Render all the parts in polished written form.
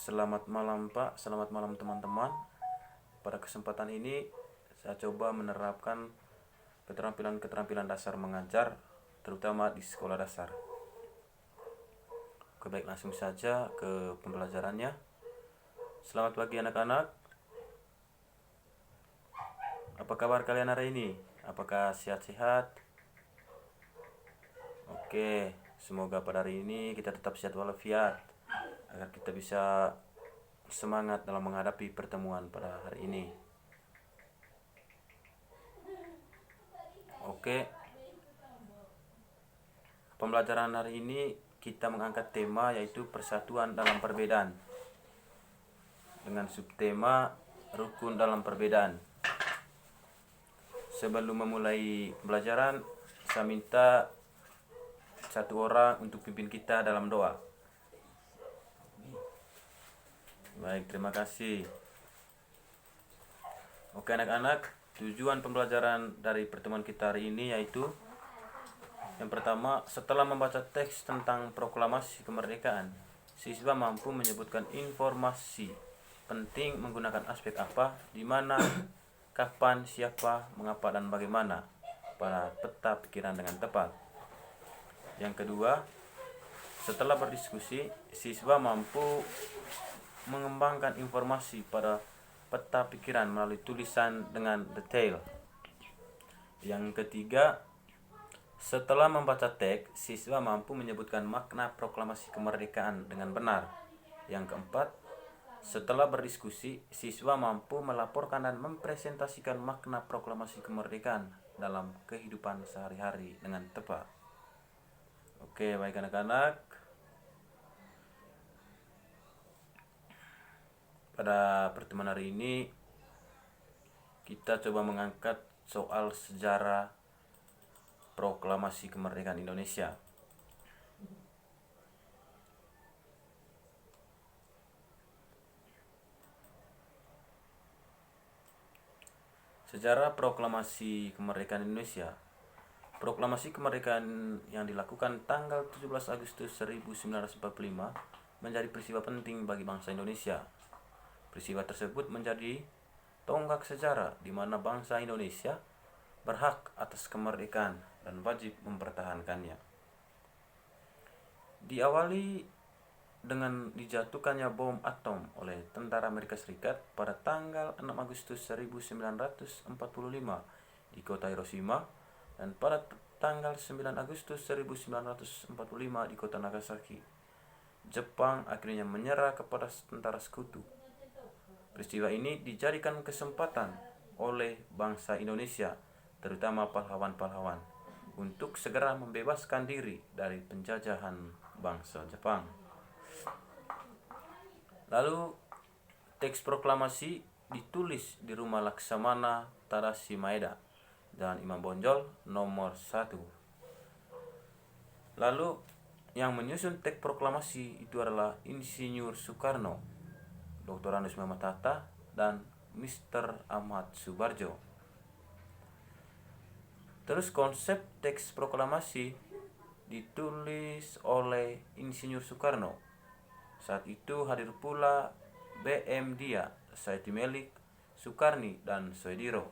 Selamat malam Pak, selamat malam teman-teman. Pada kesempatan ini saya coba menerapkan keterampilan-keterampilan dasar mengajar, terutama di sekolah dasar. Oke, baik, langsung saja ke pembelajarannya. Selamat pagi anak-anak. Apa kabar kalian hari ini? Apakah sehat-sehat? Oke, semoga pada hari ini kita tetap sehat walafiat, agar kita bisa semangat dalam menghadapi pertemuan pada hari ini. Oke, pembelajaran hari ini kita mengangkat tema yaitu persatuan dalam perbedaan, dengan subtema rukun dalam perbedaan. Sebelum memulai pembelajaran, saya minta satu orang untuk pimpin kita dalam doa. Baik, terima kasih. Oke anak-anak, tujuan pembelajaran dari pertemuan kita hari ini yaitu yang pertama, setelah membaca teks tentang proklamasi kemerdekaan, siswa mampu menyebutkan informasi penting menggunakan aspek apa, di mana, kapan, siapa, mengapa, dan bagaimana pada peta pikiran dengan tepat. Yang kedua, setelah berdiskusi, siswa mampu mengembangkan informasi pada peta pikiran melalui tulisan dengan detail. Yang ketiga, setelah membaca teks, siswa mampu menyebutkan makna proklamasi kemerdekaan dengan benar. Yang keempat, setelah berdiskusi, siswa mampu melaporkan dan mempresentasikan makna proklamasi kemerdekaan dalam kehidupan sehari-hari dengan tepat. Oke, baik anak-anak. Pada pertemuan hari ini kita coba mengangkat soal sejarah proklamasi kemerdekaan Indonesia. Sejarah proklamasi kemerdekaan Indonesia. Proklamasi kemerdekaan yang dilakukan tanggal 17 Agustus 1945 menjadi peristiwa penting bagi bangsa Indonesia. Peristiwa tersebut menjadi tonggak sejarah di mana bangsa Indonesia berhak atas kemerdekaan dan wajib mempertahankannya. Diawali dengan dijatuhkannya bom atom oleh tentara Amerika Serikat pada tanggal 6 Agustus 1945 di kota Hiroshima, dan pada tanggal 9 Agustus 1945 di kota Nagasaki. Jepang akhirnya menyerah kepada tentara sekutu. Peristiwa ini dijadikan kesempatan oleh bangsa Indonesia, terutama pahlawan-pahlawan, untuk segera membebaskan diri dari penjajahan bangsa Jepang. Lalu, teks proklamasi ditulis di Rumah Laksamana Tadashi Maeda, Jalan Imam Bonjol nomor 1. Lalu, yang menyusun teks proklamasi itu adalah Insinyur Soekarno, Dr. Andes Muhammad Hatta, dan Mr. Ahmad Subarjo. Terus konsep teks proklamasi ditulis oleh Insinyur Soekarno. Saat itu hadir pula B.M. Dia, Said Melik, Sukarni, dan Soediro.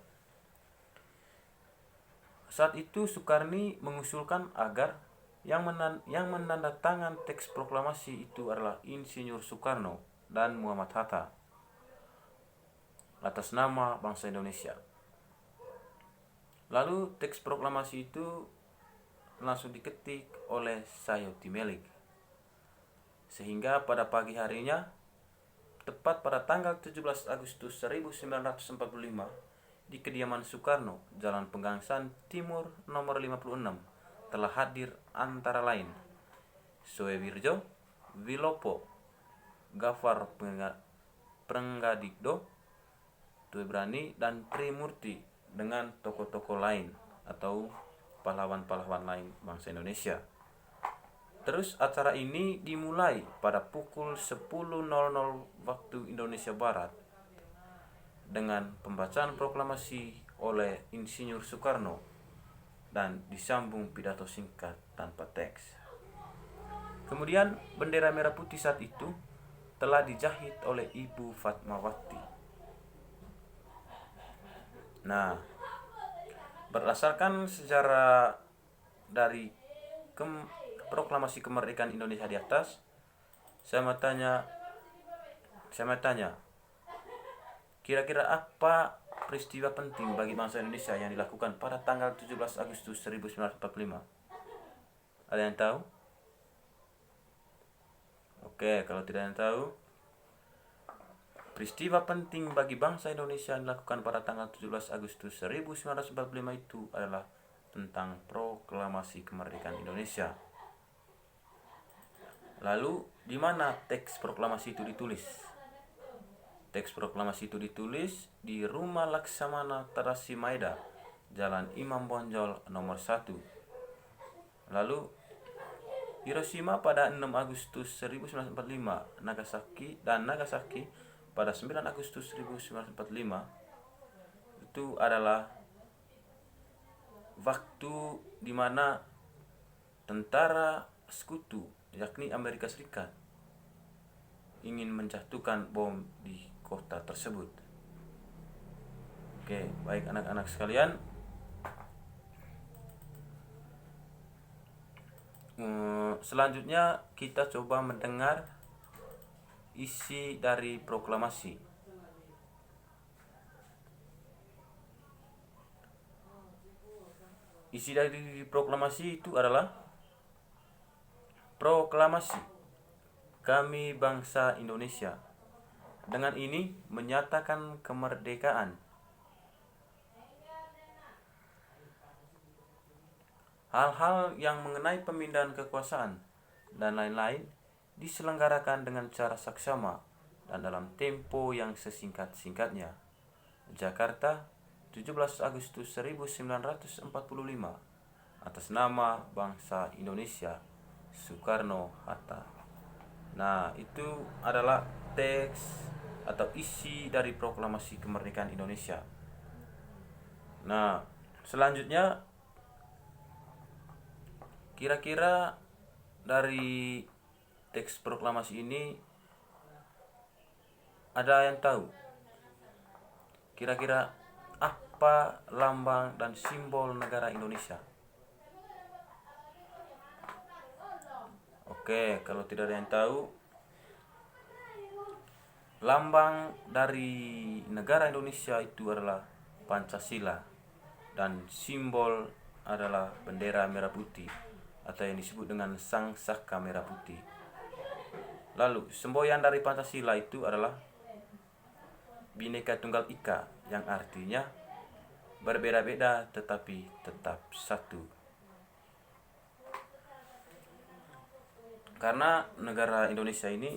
Saat itu Sukarni mengusulkan agar yang menandatangan teks proklamasi itu adalah Insinyur Soekarno dan Muhammad Hatta atas nama bangsa Indonesia. Lalu teks proklamasi itu langsung diketik oleh Said Melik, sehingga pada pagi harinya, tepat pada tanggal 17 Agustus 1945, di kediaman Soekarno, Jalan Pegangsaan Timur nomor 56, telah hadir antara lain Soewirjo, Wilopo, Gafar Prengadikdo, Tuebrani, dan Trimurti, dengan tokoh-tokoh lain atau pahlawan-pahlawan lain bangsa Indonesia. Terus acara ini dimulai pada pukul 10.00 waktu Indonesia Barat dengan pembacaan proklamasi oleh Insinyur Soekarno dan disambung pidato singkat tanpa teks. Kemudian bendera merah putih saat itu telah dijahit oleh Ibu Fatmawati. Nah, berdasarkan sejarah dari proklamasi kemerdekaan Indonesia di atas, saya mau tanya, kira-kira apa peristiwa penting bagi bangsa Indonesia yang dilakukan pada tanggal 17 Agustus 1945? Ada yang tahu? Oke, kalau tidak ada yang tahu, peristiwa penting bagi bangsa Indonesia yang dilakukan pada tanggal 17 Agustus 1945 itu adalah tentang proklamasi kemerdekaan Indonesia. Lalu, di mana teks proklamasi itu ditulis? Teks proklamasi itu ditulis di Rumah Laksamana Tadashi Maeda, Jalan Imam Bonjol nomor 1. Lalu, Hiroshima pada 6 Agustus 1945, Nagasaki pada 9 Agustus 1945, itu adalah waktu di mana tentara sekutu, yakni Amerika Serikat, ingin menjatuhkan bom di kota tersebut. Oke, baik anak-anak sekalian, selanjutnya kita coba mendengar isi dari proklamasi. Isi dari proklamasi itu adalah: proklamasi kami bangsa Indonesia dengan ini menyatakan kemerdekaan. Hal-hal yang mengenai pemindahan kekuasaan dan lain-lain diselenggarakan dengan cara saksama dan dalam tempo yang sesingkat-singkatnya. Jakarta, 17 Agustus 1945, atas nama bangsa Indonesia, Soekarno-Hatta. Nah, itu adalah teks atau isi dari proklamasi kemerdekaan Indonesia. Nah, selanjutnya, kira-kira dari teks proklamasi ini ada yang tahu? Kira-kira apa lambang dan simbol negara Indonesia? Oke, kalau tidak ada yang tahu, lambang dari negara Indonesia itu adalah Pancasila dan simbol adalah bendera merah putih atau yang disebut dengan Sang Saka Merah Putih. Lalu, semboyan dari Pancasila itu adalah Bhinneka Tunggal Ika, yang artinya berbeda-beda tetapi tetap satu. Karena negara Indonesia ini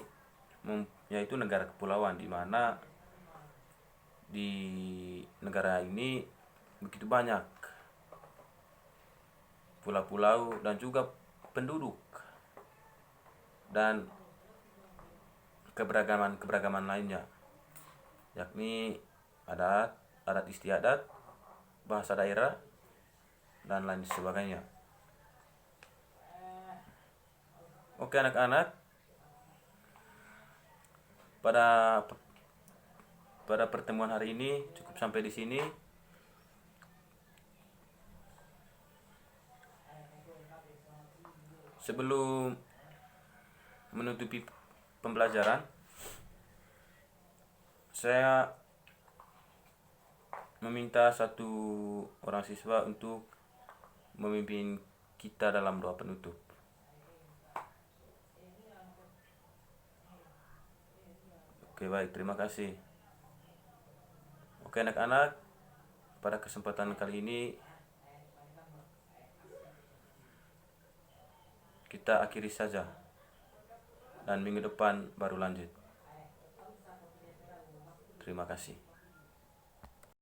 yaitu negara kepulauan, di mana di negara ini begitu banyak pulau-pulau dan juga penduduk dan keberagaman lainnya, yakni adat istiadat, bahasa daerah, dan lain sebagainya. Oke anak-anak, pada pertemuan hari ini cukup sampai di sini. Sebelum menutupi pembelajaran, saya meminta satu orang siswa untuk memimpin kita dalam doa penutup. Oke, baik, terima kasih. Oke anak-anak, pada kesempatan kali ini kita akhiri saja, dan minggu depan baru lanjut. Terima kasih.